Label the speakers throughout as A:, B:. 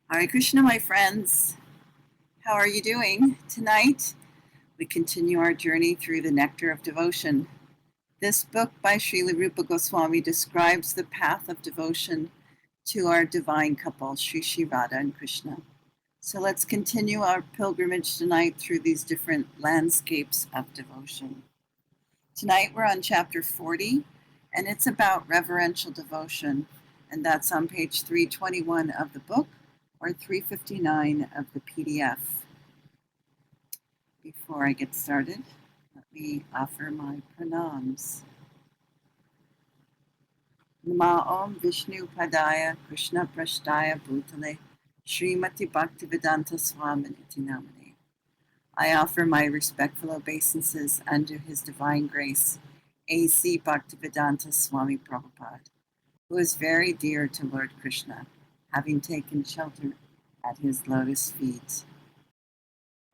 A: Hare Krishna, my friends. How are you doing? Tonight, we continue our journey through the Nectar of Devotion. This book by Srila Rupa Goswami describes the path of devotion to our divine couple, Sri Sri Radha and Krishna. So let's continue our pilgrimage tonight through these different landscapes of devotion. Tonight, we're on chapter 40, and it's about reverential devotion, and that's on page 321 of the book, or 359 of the PDF. Before I get started, let me offer my pranams. Nama Vishnu Padaya Krishna Prashtaya Bhutale Srimati Bhaktivedanta Swaminiti Namane. I offer my respectful obeisances unto His Divine Grace, A.C. Bhaktivedanta Swami Prabhupada, who is very dear to Lord Krishna, having taken shelter at his lotus feet.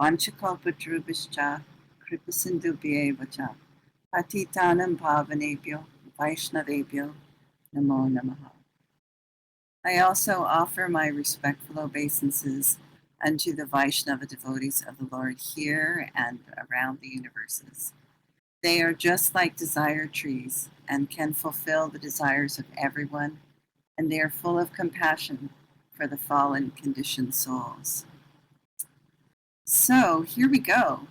A: Vanchakalpatrubhischa kripasindhubhyevacha patitanam bhavanebhyo vaishnavebhyo namo namaha. I also offer my respectful obeisances unto the Vaishnava devotees of the Lord here and around the universes. They are just like desire trees and can fulfill the desires of everyone, and they are full of compassion for the fallen conditioned souls. So here we go.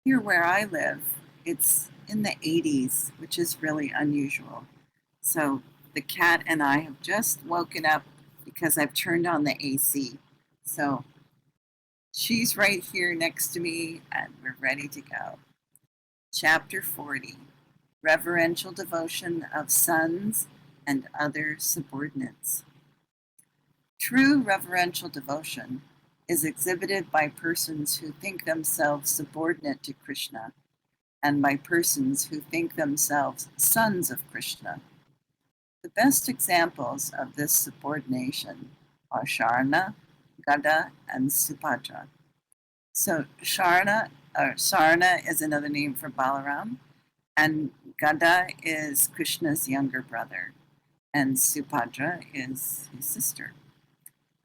A: Here where I live, it's in the 80s, which is really unusual. So the cat and I have just woken up because I've turned on the AC. So she's right here next to me and we're ready to go. Chapter 40, Reverential Devotion of Sons and Other Subordinates. True reverential devotion is exhibited by persons who think themselves subordinate to Krishna and by persons who think themselves sons of Krishna. The best examples of this subordination are Sharna, Gada, and Subhadra. So Sarna is another name for Balaram, and Gada is Krishna's younger brother, and Subhadra is his sister.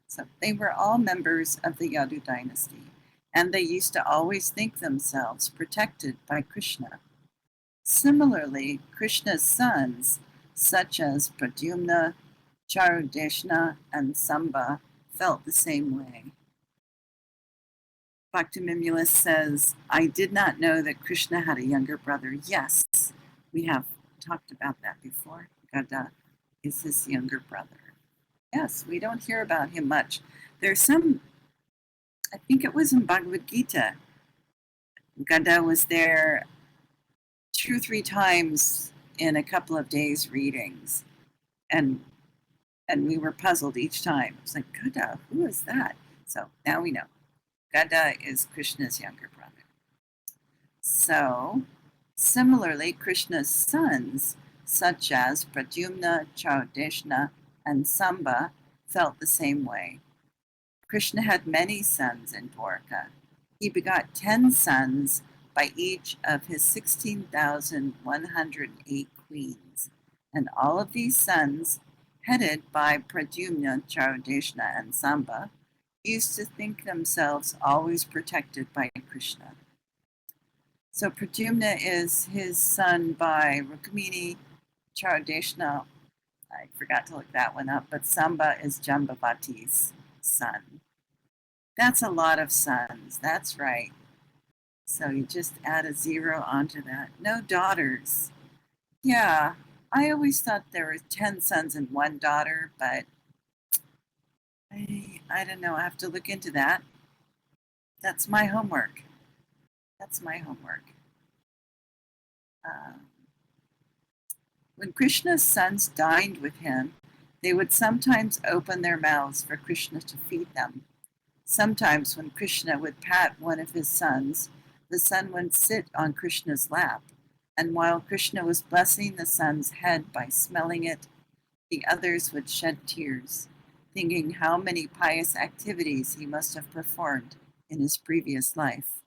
A: So they were all members of the Yadu dynasty, and they used to always think themselves protected by Krishna. Similarly, Krishna's sons, such as Pradyumna, Charudeshna, and Samba, felt the same way. Bhaktivinoda says, I did not know that Krishna had a younger brother. Yes, we have talked about that before. Gada is his younger brother. Yes, we don't hear about him much. There's some, I think it was in Bhagavad Gita. Gada was there 2 or 3 times in a couple of days' readings. And we were puzzled each time. It's like, Gada, who is that? So now we know. Gada is Krishna's younger brother. So, similarly, Krishna's sons, such as Pradyumna, Charudeshna, and Samba, felt the same way. Krishna had many sons in Dwarka. He begot 10 sons by each of his 16,108 queens, and all of these sons, headed by Pradyumna, Charudeshna, and Samba, used to think themselves always protected by Krishna. So Pradyumna is his son by Rukmini, Charudeshna, I forgot to look that one up, but Samba is Jambavati's son. That's a lot of sons, that's right. So you just add a 0 onto that. No daughters. Yeah, I always thought there were 10 sons and 1 daughter, but I don't know. I have to look into that. That's my homework. That's my homework. When Krishna's sons dined with him, they would sometimes open their mouths for Krishna to feed them. Sometimes when Krishna would pat one of his sons, the son would sit on Krishna's lap, and while Krishna was blessing the son's head by smelling it, the others would shed tears, thinking how many pious activities he must have performed in his previous life.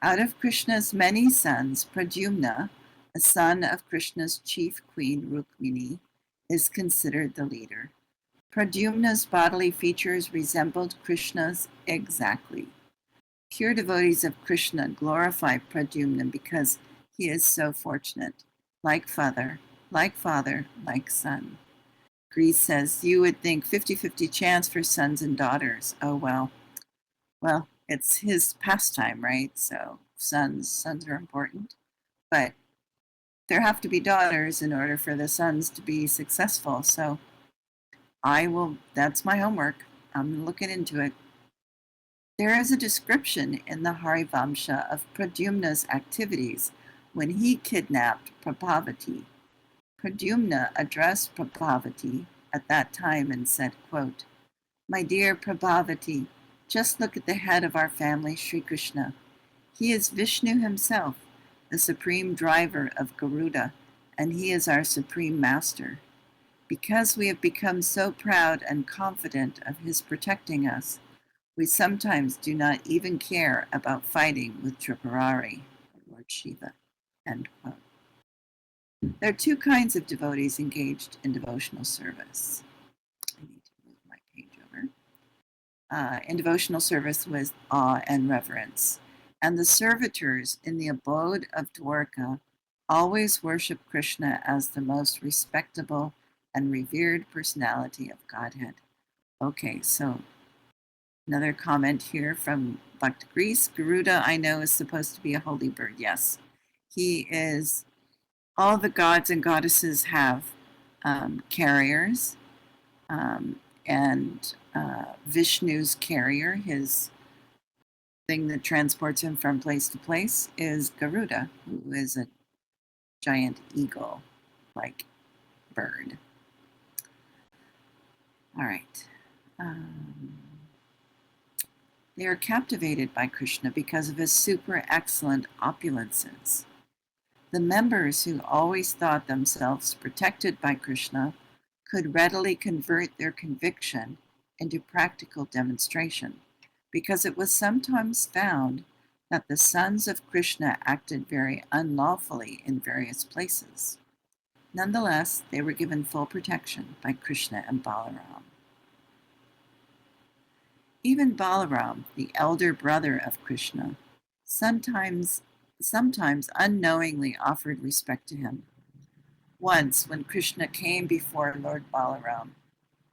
A: Out of Krishna's many sons, Pradyumna, a son of Krishna's chief queen Rukmini, is considered the leader. Pradyumna's bodily features resembled Krishna's exactly. Pure devotees of Krishna glorify Pradyumna because he is so fortunate, like father, like son. Greece says, you would think 50-50 chance for sons and daughters. Oh, well, it's his pastime, right? So sons are important, but there have to be daughters in order for the sons to be successful. So that's my homework. I'm looking into it. There is a description in the Harivamsha of Pradyumna's activities when he kidnapped Prabhavati. Pradyumna addressed Prabhavati at that time and said, quote, "My dear Prabhavati, just look at the head of our family, Sri Krishna. He is Vishnu himself, the supreme driver of Garuda, and he is our supreme master. Because we have become so proud and confident of his protecting us, we sometimes do not even care about fighting with Tripurari, Lord Shiva." End quote. There are two kinds of devotees engaged in devotional service. I need to move my page over. In devotional service with awe and reverence. And the servitors in the abode of Dwarka always worship Krishna as the most respectable and revered personality of Godhead. Okay, so another comment here from Bhakta Greece. Garuda, I know, is supposed to be a holy bird. Yes, he is. All the gods and goddesses have carriers, and Vishnu's carrier, his thing that transports him from place to place, is Garuda, who is a giant eagle-like bird. All right. They are captivated by Krishna because of his super excellent opulences. The members who always thought themselves protected by Krishna could readily convert their conviction into practical demonstration, because it was sometimes found that the sons of Krishna acted very unlawfully in various places. Nonetheless, they were given full protection by Krishna and Balaram. Even Balaram, the elder brother of Krishna, sometimes unknowingly offered respect to him. Once, when Krishna came before Lord Balaram,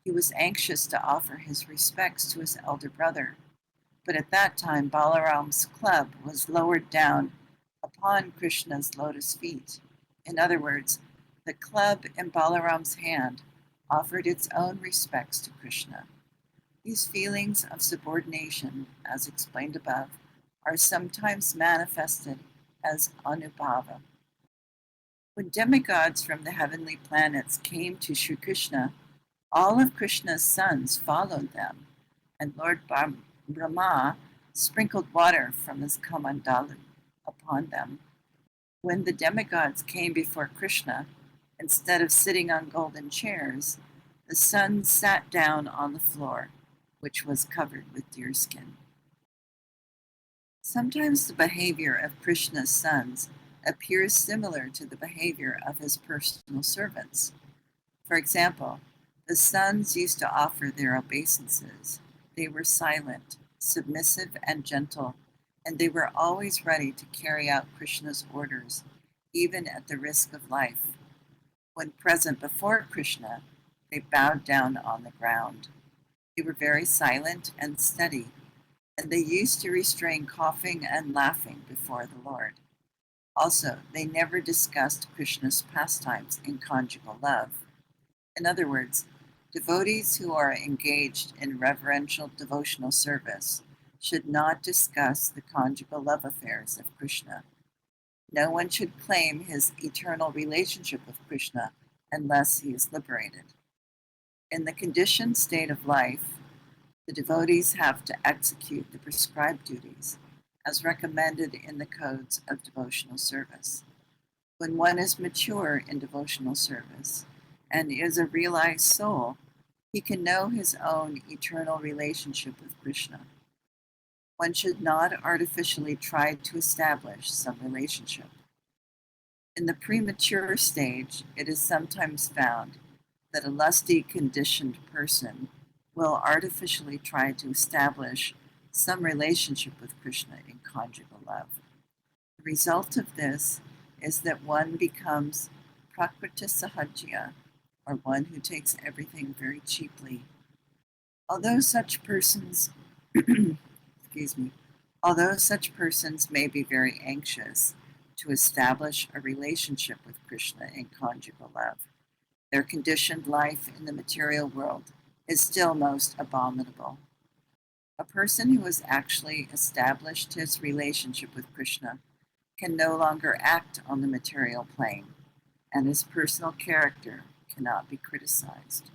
A: he was anxious to offer his respects to his elder brother, but at that time Balaram's club was lowered down upon Krishna's lotus feet. In other words, the club in Balaram's hand offered its own respects to Krishna. These feelings of subordination, as explained above, are sometimes manifested as anubhava. When demigods from the heavenly planets came to Sri Krishna, all of Krishna's sons followed them, and Lord Brahma sprinkled water from his kamandalu upon them. When the demigods came before Krishna, instead of sitting on golden chairs, the sons sat down on the floor, which was covered with deerskin. Sometimes the behavior of Krishna's sons appears similar to the behavior of his personal servants. For example, the sons used to offer their obeisances. They were silent, submissive, and gentle, and they were always ready to carry out Krishna's orders, even at the risk of life. When present before Krishna, they bowed down on the ground. They were very silent and steady, and they used to restrain coughing and laughing before the Lord. Also, they never discussed Krishna's pastimes in conjugal love. In other words, devotees who are engaged in reverential devotional service should not discuss the conjugal love affairs of Krishna. No one should claim his eternal relationship with Krishna unless he is liberated. In the conditioned state of life, the devotees have to execute the prescribed duties as recommended in the codes of devotional service. When one is mature in devotional service and is a realized soul, he can know his own eternal relationship with Krishna. One should not artificially try to establish some relationship. In the premature stage, it is sometimes found that a lusty, conditioned person will artificially try to establish some relationship with Krishna in conjugal love. The result of this is that one becomes prakriti sahajya, or one who takes everything very cheaply. Although such persons, excuse me, although such persons may be very anxious to establish a relationship with Krishna in conjugal love, their conditioned life in the material world is still most abominable. A person who has actually established his relationship with Krishna can no longer act on the material plane, and his personal character cannot be criticized.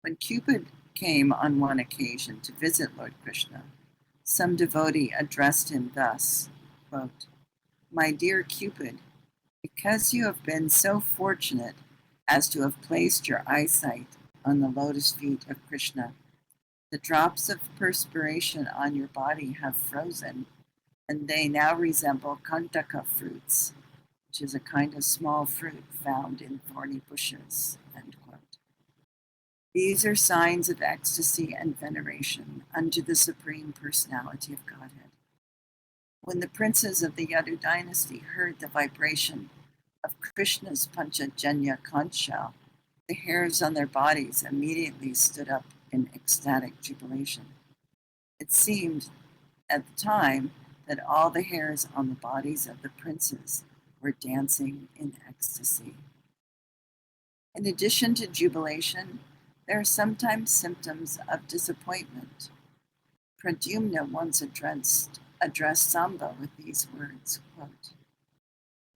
A: When Cupid came on one occasion to visit Lord Krishna, some devotee addressed him thus, quote, "My dear Cupid, because you have been so fortunate as to have placed your eyesight on the lotus feet of Krishna, the drops of perspiration on your body have frozen, and they now resemble kantaka fruits, which is a kind of small fruit found in thorny bushes." End quote. These are signs of ecstasy and veneration unto the Supreme Personality of Godhead. When the princes of the Yadu dynasty heard the vibration of Krishna's Panchajanya conch shell, the hairs on their bodies immediately stood up in ecstatic jubilation. It seemed at the time that all the hairs on the bodies of the princes were dancing in ecstasy. In addition to jubilation, there are sometimes symptoms of disappointment. Pradyumna once addressed Samba with these words, quote,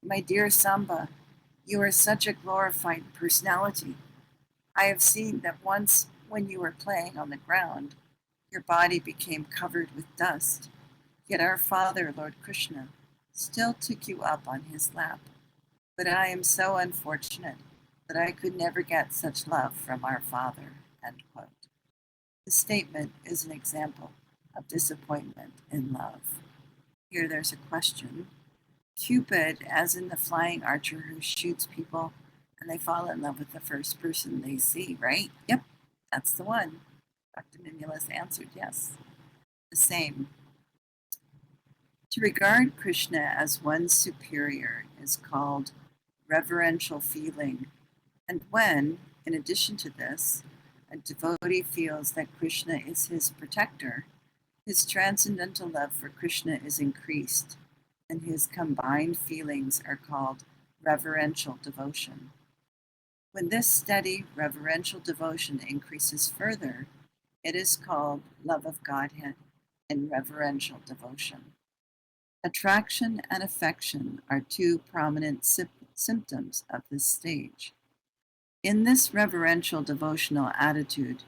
A: "My dear Samba, you are such a glorified personality. I have seen that once when you were playing on the ground, your body became covered with dust, yet our Father, Lord Krishna, still took you up on his lap. But I am so unfortunate that I could never get such love from our Father." End quote. The statement is an example of disappointment in love. Here there's a question. Cupid, as in the flying archer who shoots people and they fall in love with the first person they see, right? Yep, that's the one. Dr. Mimulus answered yes. The same. To regard Krishna as one's superior is called reverential feeling, and when, in addition to this, a devotee feels that Krishna is his protector, his transcendental love for Krishna is increased, and his combined feelings are called reverential devotion. When this steady reverential devotion increases further, it is called love of Godhead and reverential devotion. Attraction and affection are two prominent symptoms of this stage. In this reverential devotional attitude,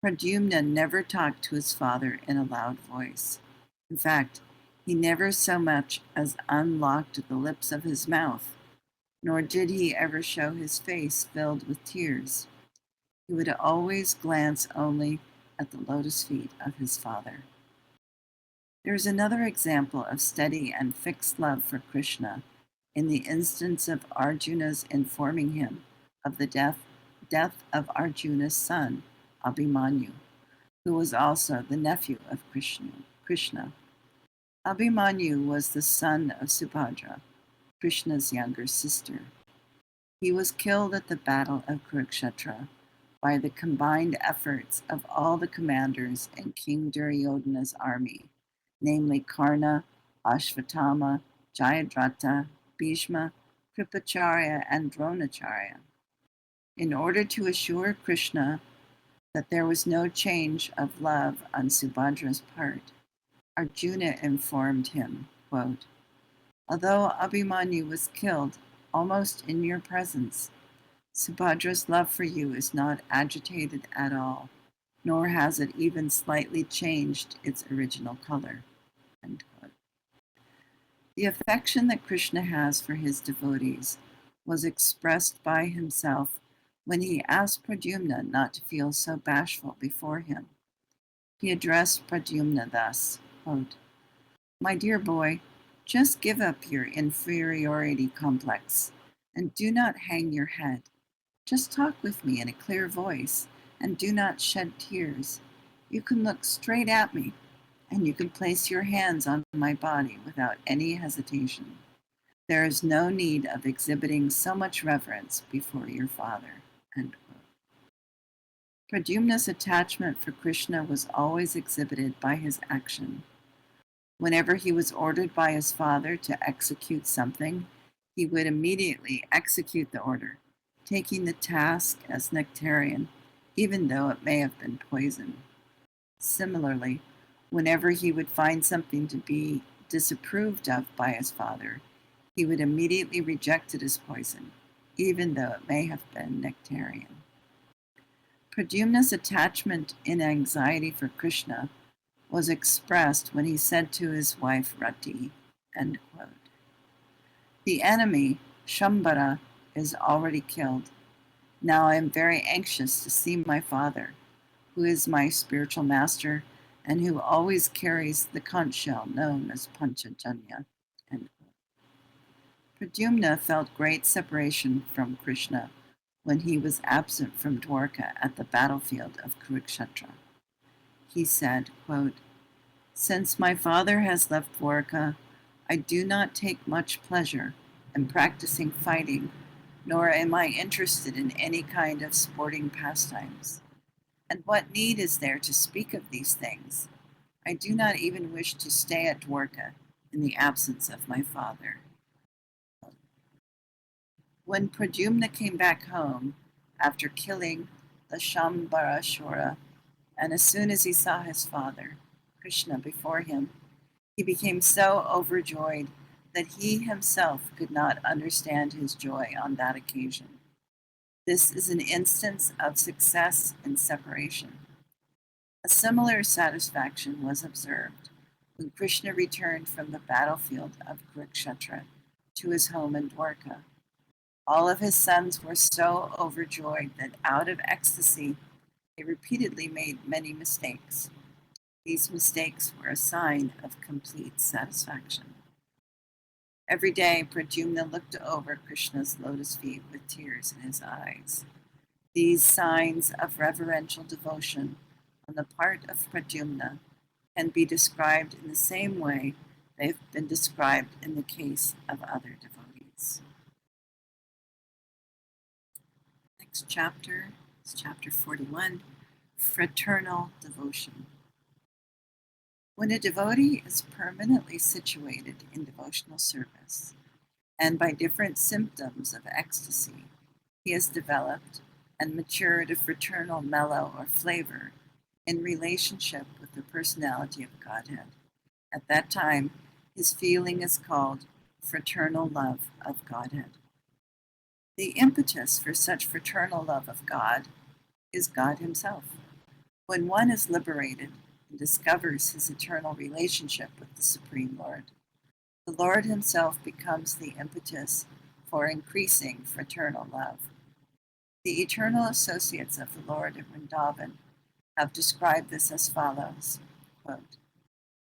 A: Pradyumna never talked to his father in a loud voice. In fact, he never so much as unlocked the lips of his mouth, nor did he ever show his face filled with tears. He would always glance only at the lotus feet of his father. There is another example of steady and fixed love for Krishna in the instance of Arjuna's informing him of the death of Arjuna's son, Abhimanyu, who was also the nephew of Krishna. Abhimanyu was the son of Subhadra, Krishna's younger sister. He was killed at the Battle of Kurukshetra by the combined efforts of all the commanders in King Duryodhana's army, namely Karna, Ashvatthama, Jayadratha, Bhishma, Kripacharya, and Dronacharya. In order to assure Krishna that there was no change of love on Subhadra's part, Arjuna informed him, quote, "Although Abhimanyu was killed almost in your presence, Subhadra's love for you is not agitated at all, nor has it even slightly changed its original color." End quote. The affection that Krishna has for his devotees was expressed by himself when he asked Pradyumna not to feel so bashful before him. He addressed Pradyumna thus, quote, "My dear boy, just give up your inferiority complex and do not hang your head. Just talk with me in a clear voice and do not shed tears. You can look straight at me and you can place your hands on my body without any hesitation. There is no need of exhibiting so much reverence before your father." End quote. Pradyumna's attachment for Krishna was always exhibited by his action. Whenever he was ordered by his father to execute something, he would immediately execute the order, taking the task as nectarian, even though it may have been poison. Similarly, whenever he would find something to be disapproved of by his father, he would immediately reject it as poison, even though it may have been nectarian. Pradyumna's attachment and anxiety for Krishna was expressed when he said to his wife Rati, end quote, "The enemy, Shambhara, is already killed. Now I am very anxious to see my father, who is my spiritual master and who always carries the conch shell known as Panchajanya." End quote. Pradyumna felt great separation from Krishna when he was absent from Dwarka at the battlefield of Kurukshetra. He said, quote, "Since my father has left Dwarka, I do not take much pleasure in practicing fighting, nor am I interested in any kind of sporting pastimes. And what need is there to speak of these things? I do not even wish to stay at Dwarka in the absence of my father." When Pradyumna came back home after killing the Shambharashura, and as soon as he saw his father, Krishna, before him, he became so overjoyed that he himself could not understand his joy on that occasion. This is an instance of success in separation. A similar satisfaction was observed when Krishna returned from the battlefield of Kurukshetra to his home in Dwarka. All of his sons were so overjoyed that out of ecstasy they repeatedly made many mistakes. These mistakes were a sign of complete satisfaction. Every day, Pradyumna looked over Krishna's lotus feet with tears in his eyes. These signs of reverential devotion on the part of Pradyumna can be described in the same way they've been described in the case of other devotees. Next chapter is chapter 41, Fraternal Devotion. When a devotee is permanently situated in devotional service, and by different symptoms of ecstasy, he has developed and matured a fraternal mellow or flavor in relationship with the personality of Godhead. At that time, his feeling is called fraternal love of Godhead. The impetus for such fraternal love of God is God himself. When one is liberated and discovers his eternal relationship with the Supreme Lord, the Lord himself becomes the impetus for increasing fraternal love. The eternal associates of the Lord in Vrindavan have described this as follows, quote,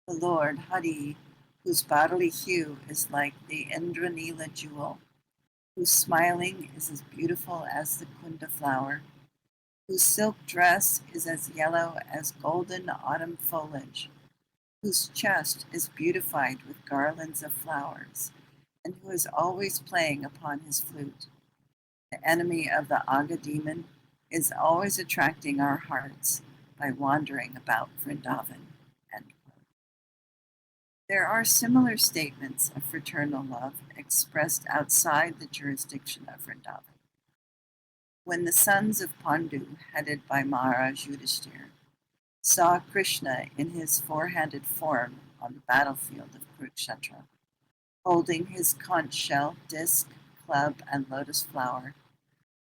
A: "The Lord, Hari, whose bodily hue is like the Indranila jewel, whose smiling is as beautiful as the kunda flower, whose silk dress is as yellow as golden autumn foliage, whose chest is beautified with garlands of flowers, and who is always playing upon his flute. The enemy of the Aga demon is always attracting our hearts by wandering about Vrindavan." End quote. There are similar statements of fraternal love expressed outside the jurisdiction of Vrindavan. When the sons of Pandu, headed by Maharaj Yudhishthira, saw Krishna in his four-handed form on the battlefield of Kurukshetra, holding his conch shell, disc, club, and lotus flower,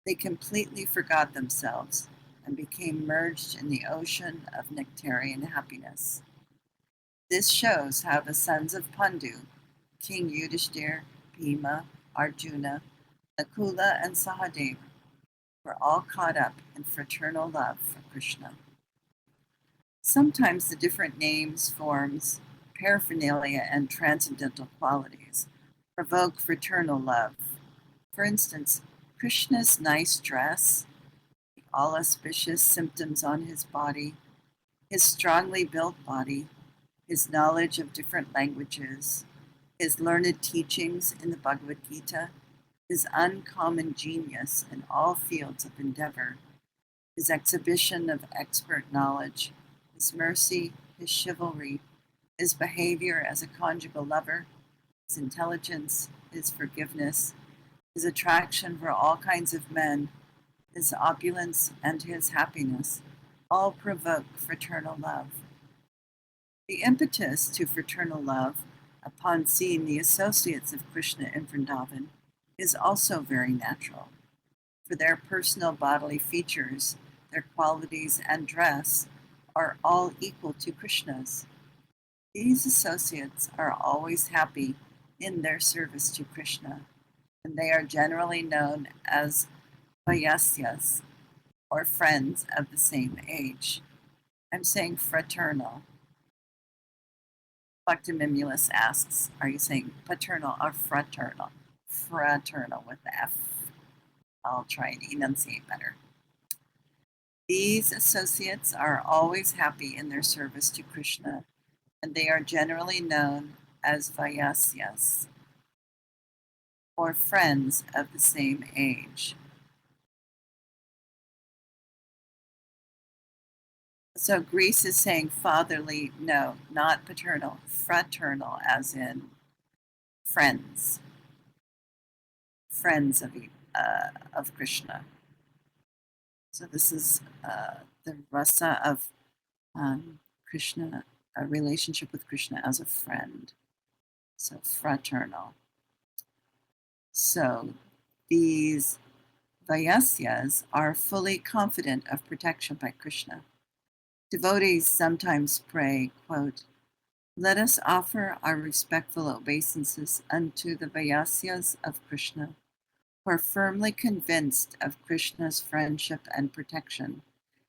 A: they completely forgot themselves and became merged in the ocean of nectarian happiness. This shows how the sons of Pandu, King Yudhishthira, Bhima, Arjuna, Nakula, and Sahadeva, were all caught up in fraternal love for Krishna. Sometimes the different names, forms, paraphernalia, and transcendental qualities provoke fraternal love. For instance, Krishna's nice dress, the all auspicious symptoms on his body, his strongly built body, his knowledge of different languages, his learned teachings in the Bhagavad Gita, his uncommon genius in all fields of endeavor, his exhibition of expert knowledge, his mercy, his chivalry, his behavior as a conjugal lover, his intelligence, his forgiveness, his attraction for all kinds of men, his opulence, and his happiness all provoke fraternal love. The impetus to fraternal love, upon seeing the associates of Krishna in Vrindavan, is also very natural, for their personal bodily features, their qualities, and dress are all equal to Krishna's. These associates are always happy in their service to Krishna, and they are generally known as Vayasyas, or friends of the same age. I'm saying fraternal. Bhaktimimulus asks, are you saying paternal or fraternal? Fraternal with the F. I'll try and enunciate better. These associates are always happy in their service to Krishna, and they are generally known as Vayasyas, or friends of the same age. So Greece is saying fatherly, no, not paternal, fraternal, as in friends, friends of Krishna. So this is the rasa of Krishna, a relationship with Krishna as a friend. So fraternal. So these Vayasyas are fully confident of protection by Krishna. Devotees sometimes pray, quote, let us offer our respectful obeisances unto the Vayasyas of Krishna, who are firmly convinced of Krishna's friendship and protection,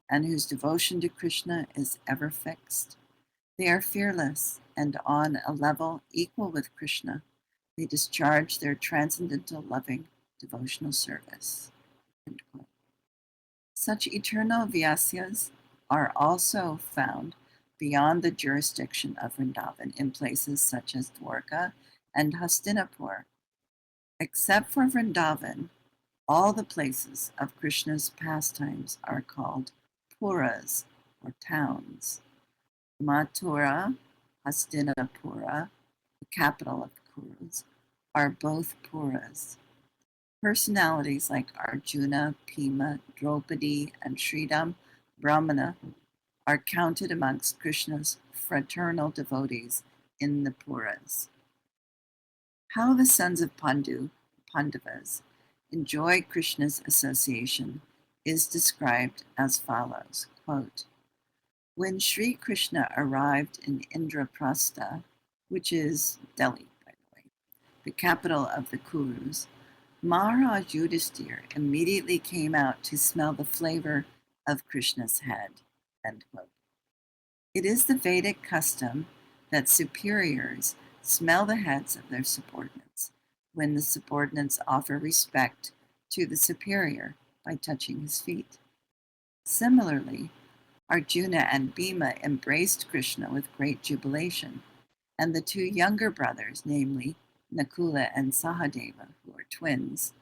A: and whose devotion to Krishna is ever fixed. They are fearless, and on a level equal with Krishna, they discharge their transcendental loving devotional service. End quote. Such eternal Vyasyas are also found beyond the jurisdiction of Vrindavan in places such as Dwarka and Hastinapur. Except for Vrindavan, all the places of Krishna's pastimes are called puras, or towns. Mathura, Hastinapura, the capital of the Kurus, are both puras. Personalities like Arjuna, Bhima, Draupadi, and Sridham Brahmana are counted amongst Krishna's fraternal devotees in the Puras. How the sons of Pandavas, enjoy Krishna's association is described as follows, quote, when Sri Krishna arrived in Indraprastha, which is Delhi, by the way, the capital of the Kurus, Maharaj Yudhishthir immediately came out to smell the flavor of Krishna's head. End quote. It is the Vedic custom that superiors smell the heads of their subordinates when the subordinates offer respect to the superior by touching his feet. Similarly, Arjuna and Bhima embraced Krishna with great jubilation, and the two younger brothers, namely Nakula and Sahadeva, who are twins,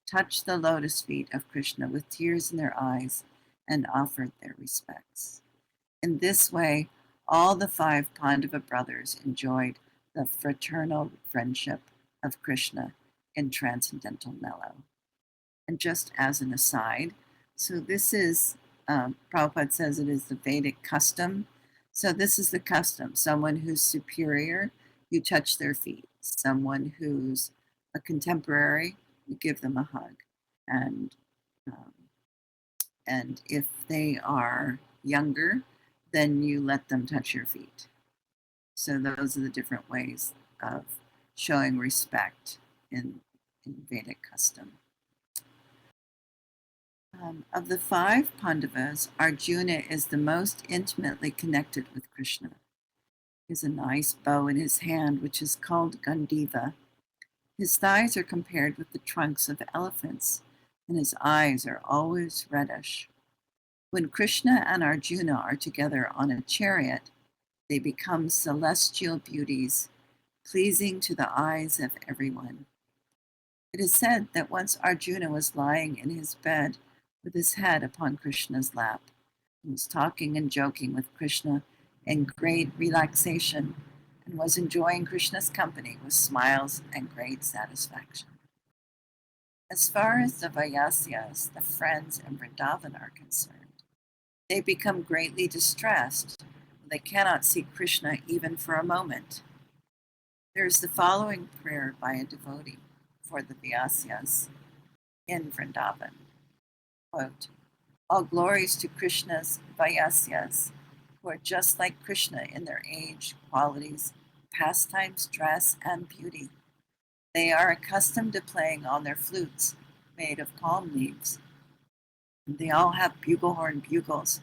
A: touched the lotus feet of Krishna with tears in their eyes and offered their respects. In this way, all the five Pandava brothers enjoyed the fraternal friendship of Krishna in transcendental mellow. And just as an aside, so this is, Prabhupada says it is the Vedic custom. So this is the custom. Someone who's superior, you touch their feet. Someone who's a contemporary, you give them a hug. Um, and if they are younger, then you let them touch your feet. So those are the different ways of showing respect in Vedic custom. Of the five Pandavas, Arjuna is the most intimately connected with Krishna. He has a nice bow in his hand, which is called Gandiva. His thighs are compared with the trunks of elephants, and his eyes are always reddish. When Krishna and Arjuna are together on a chariot, they become celestial beauties, pleasing to the eyes of everyone. It is said that once Arjuna was lying in his bed with his head upon Krishna's lap and was talking and joking with Krishna in great relaxation and was enjoying Krishna's company with smiles and great satisfaction. As far as the Vayasyas, the friends in Vrindavan, are concerned, they become greatly distressed when they cannot see Krishna even for a moment. There is the following prayer by a devotee for the Vyasyas in Vrindavan. Quote, all glories to Krishna's Vayasyas, who are just like Krishna in their age, qualities, pastimes, dress, and beauty. They are accustomed to playing on their flutes made of palm leaves. And they all have buglehorn bugles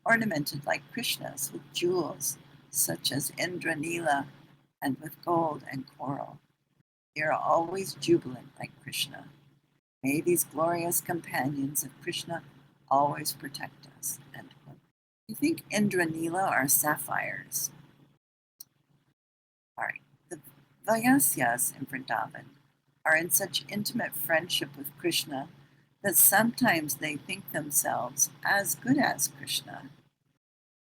A: ornamented like Krishna's with jewels such as Indranila and with gold and coral. They are always jubilant like Krishna. May these glorious companions of Krishna always protect us. End quote. You think Indranila are sapphires? All right. The Vayasyas in Vrindavan are in such intimate friendship with Krishna that sometimes they think themselves as good as Krishna.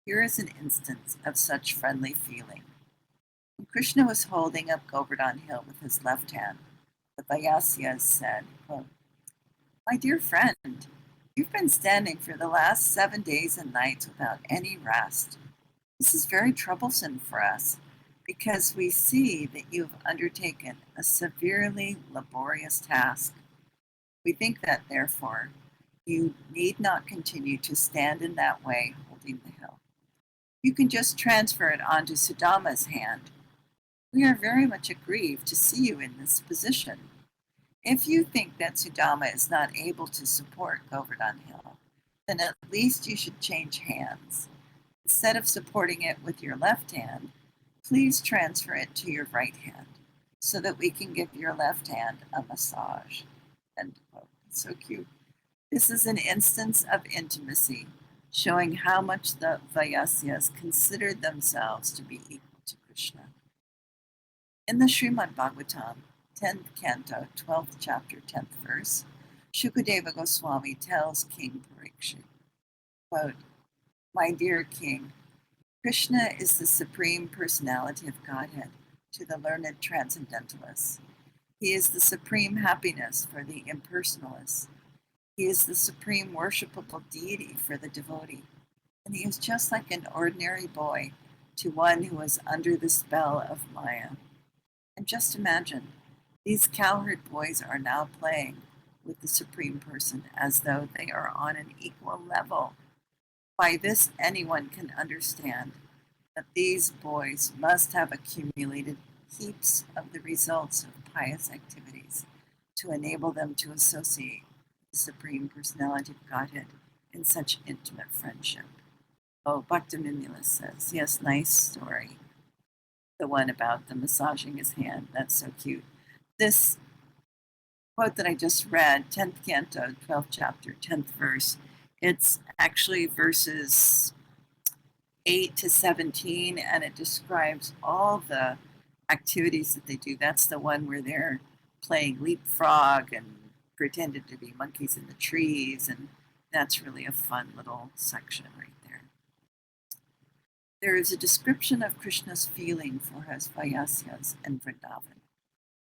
A: Here is an instance of such friendly feeling. When Krishna was holding up Govardhan Hill with his left hand, the Vayasyas said, quote, my dear friend, you've been standing for the last 7 days and nights without any rest. This is very troublesome for us because we see that you have undertaken a severely laborious task. We think that, therefore, you need not continue to stand in that way holding the hill. You can just transfer it onto Sudama's hand. We are very much aggrieved to see you in this position. If you think that Sudama is not able to support Govardhan Hill, then at least you should change hands. Instead of supporting it with your left hand, please transfer it to your right hand so that we can give your left hand a massage. End quote. It's so cute. This is an instance of intimacy, showing how much the Vayasyas considered themselves to be equal to Krishna. In the Srimad Bhagavatam, 10th canto, 12th chapter, 10th verse, Shukadeva Goswami tells King Parikshit, quote, my dear king, Krishna is the supreme personality of Godhead to the learned transcendentalists. He is the supreme happiness for the impersonalists. He is the supreme worshipable deity for the devotee. And he is just like an ordinary boy to one who is under the spell of Maya. And just imagine, these cowherd boys are now playing with the Supreme Person as though they are on an equal level. By this, anyone can understand that these boys must have accumulated heaps of the results of pious activities to enable them to associate the Supreme Personality of Godhead in such intimate friendship. Oh, Bhaktivinoda says, yes, nice story. The one about the massaging his hand, that's so cute. This quote that I just read, 10th canto, 12th chapter, 10th verse, it's actually verses 8 to 17, and it describes all the activities that they do. That's the one where they're playing leapfrog and pretended to be monkeys in the trees, and that's really a fun little section right there. There is a description of Krishna's feeling for his Vayasyas in Vrindavan.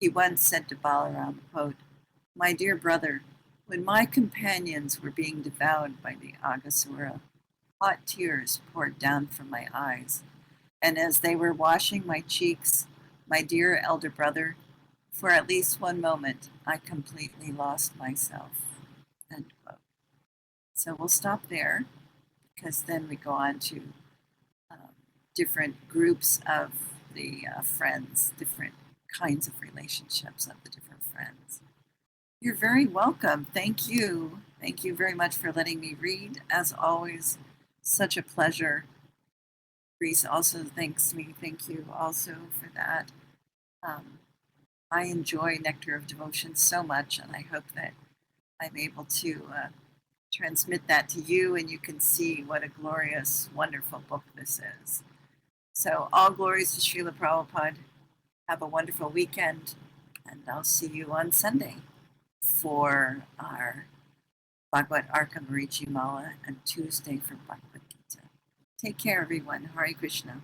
A: He once said to Balaram, quote, my dear brother, when my companions were being devoured by the Aghasura, hot tears poured down from my eyes, and as they were washing my cheeks, my dear elder brother, for at least one moment, I completely lost myself. End quote. So we'll stop there because then we go on to different groups of the friends, different kinds of relationships of the different friends. You're very welcome. Thank you. Thank you very much for letting me read. As always, such a pleasure. Reese also thanks me. Thank you also for that. I enjoy Nectar of Devotion so much, and I hope that I'm able to transmit that to you, and you can see what a glorious, wonderful book this is. So, all glories to Srila Prabhupada. Have a wonderful weekend, and I'll see you on Sunday for our Bhagavad Arkamarichi Mala and Tuesday for Bhagavad Gita. Take care, everyone. Hare Krishna.